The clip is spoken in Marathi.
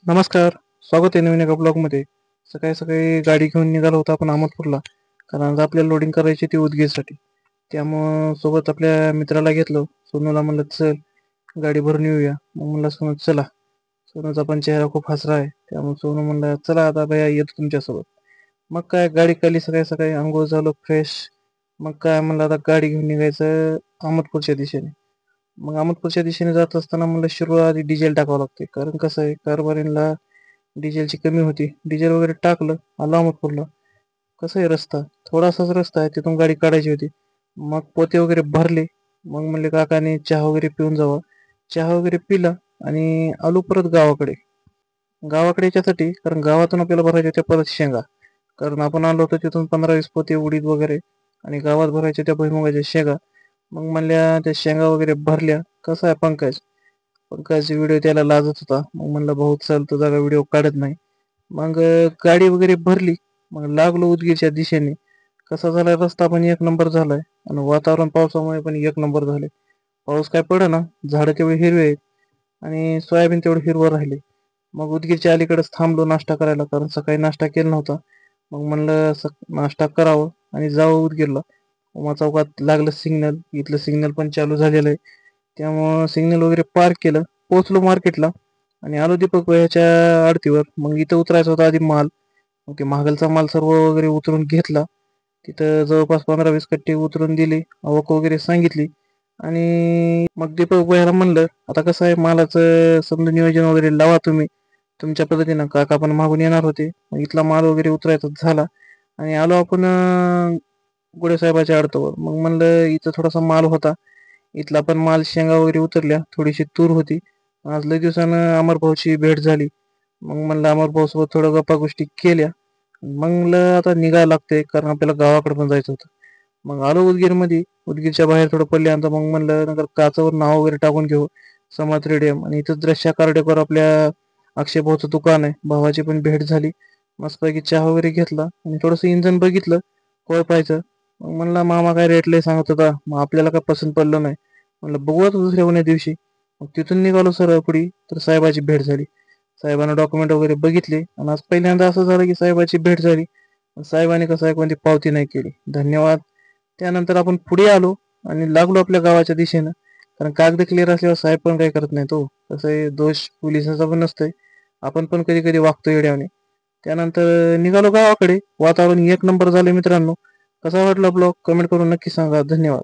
नमस्कार. स्वागत आहे नवीन एका ब्लॉगमध्ये. सकाळी सकाळी गाडी घेऊन निघालो होतो आपण अहमदपूरला. कारण आज आपल्याला लोडिंग करायची ती उदगीरसाठी. त्यामुळं सोबत आपल्या मित्राला घेतलं. सोनूला म्हणलं चल गाडी भरून येऊया. मग म्हणलं सोनू चला. सोनूचा पण चेहरा खूप हसरा आहे. त्यामुळे सोनू म्हणलं चला आता भैया येतो तुमच्यासोबत. मग काय गाडी काढली सकाळी सकाळी अंघोळ झालो फ्रेश. मग काय म्हणलं आता गाडी घेऊन निघायचं अहमदपूरच्या दिशेने. मग अहमदपूरच्या दिशेने जात असताना म्हणलं शिरूर आधी डिझेल टाकावं लागते. कारण कसं आहे कारभारीला डिझेलची कमी होती. डिझेल वगैरे टाकलं आलो अहमदपूरला. कसं आहे रस्ता थोडासाच रस्ता आहे, तिथून गाडी काढायची होती. मग पोते वगैरे भरले. मग म्हणले काकाने चहा वगैरे पिऊन जावा. चहा वगैरे पिला आणि आलो परत गावाकडे. गावाकडे याच्यासाठी कारण गावातून आपल्याला भरायच्या होत्या परत शेंगा. कारण आपण आलो होतो तिथून 15-20 पोते उडीद वगैरे आणि गावात भरायच्या त्या भुईमुगाच्या शेंगा. मग म्हणल्या त्या शेंगा वगैरे भरल्या. कसा आहे पंकज व्हिडिओ त्याला लाजत होता. मग म्हणलं भाऊ चल तुझा का व्हिडिओ काढत नाही. मग गाडी वगैरे भरली. मग लागलो उदगीरच्या दिशेने. कसा झालाय रस्ता पण एक नंबर झालाय आणि वातावरण पावसामुळे पण एक नंबर झाले. पाऊस काय पडेना, झाडं तेवढे हिरवे आहेत आणि सोयाबीन तेवढे हिरवं राहिले. मग उदगीरच्या अलीकडेच थांबलो नाश्ता करायला, कारण सकाळी नाश्ता केला नव्हता. मग म्हणलं नाश्ता करावं आणि जावं उदगीरला. उमा चौकात लागलं सिग्नल. इथलं सिग्नल पण चालू झालेलं आहे. त्यामुळं सिग्नल वगैरे पार केलं. पोहोचलो मार्केटला आणि आलो दीपक भैयाच्या आडतीवर. मग इथं उतरायचा होता आधी माल. मग ते महागलचा माल सर्व वगैरे उतरून घेतला. तिथं जवळपास 15-20 कट्टे उतरून दिले. आवक वगैरे सांगितली आणि मग दीपक भैयाला म्हणलं आता कसं आहे मालाचं समजा नियोजन वगैरे लावा तुम्ही तुमच्या पद्धतीनं. काका पण मागून येणार होते. मग इथला माल वगैरे उतरायचा झाला आणि आलो आपण गुडे साहेबाच्या आडतवर. मग म्हणलं इथं थोडासा माल होता. इथला पण माल शेंगा वगैरे उतरल्या. थोडीशी तूर होती. आज लय दिवसानं अमर भाऊची भेट झाली. मग म्हणलं अमर भाऊ सोबत थोडं गप्पा गोष्टी केल्या. मग म्हणलं आता निघायला लागतंय कारण आपल्याला गावाकडे पण जायचं होतं. मग आलो उदगीरमध्ये. उदगीरच्या बाहेर थोडं पडल्यानंतर मग म्हणलं नंतर काचावर नाव वगैरे टाकून घेऊ समाज रेडियम. आणि इथं दृश्य कार्डेकर आपल्या अक्षय भाऊचं दुकान आहे. भावाची पण भेट झाली. मस्तपैकी चहा वगैरे घेतला आणि थोडंसं इंजन बघितलं कोळपायचं. मग म्हणला मामा काय रेट लय सांगत होता. मग आपल्याला काय पसंत पडलं नाही. म्हणलं बघू आता दुसऱ्या कोण्या दिवशी. मग तिथून निघालो सरळ पुढे तर साहेबाची भेट झाली. साहेबांना डॉक्युमेंट वगैरे बघितले आणि आज पहिल्यांदा असं झालं की साहेबाची भेट झाली. साहेबांनी कसं आहे कोणती पावती नाही केली. धन्यवाद. त्यानंतर आपण पुढे आलो आणि लागलो आपल्या गावाच्या दिशेनं. कारण कागद क्लिअर असल्यावर साहेब पण काही करत नाही. तो कसं आहे दोष पोलिसांचा पण नसतंय. आपण पण कधी कधी वागतो येड्याने. त्यानंतर निघालो गावाकडे. वातावरण एक नंबर झाले मित्रांनो. कसा वाटला ब्लॉग कमेंट करून नक्की सांगा. धन्यवाद.